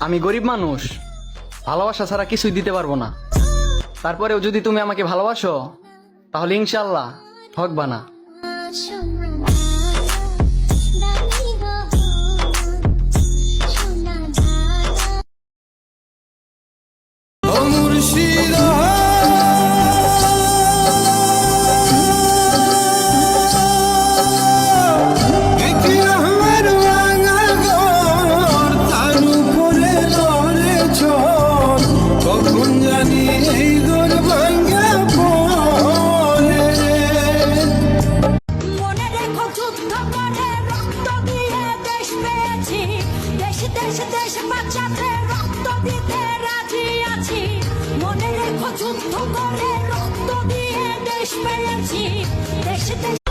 আমি গরিব মানুষ, ভালোবাসা ছাড়া কিছুই দিতে পারবো না। তারপরেও যদি তুমি আমাকে ভালোবাসো তাহলে ইনশাল্লাহ ঠকবা না। যুদ্ধ করে রক্ত দিয়ে দেশ পেয়েছি, দেশ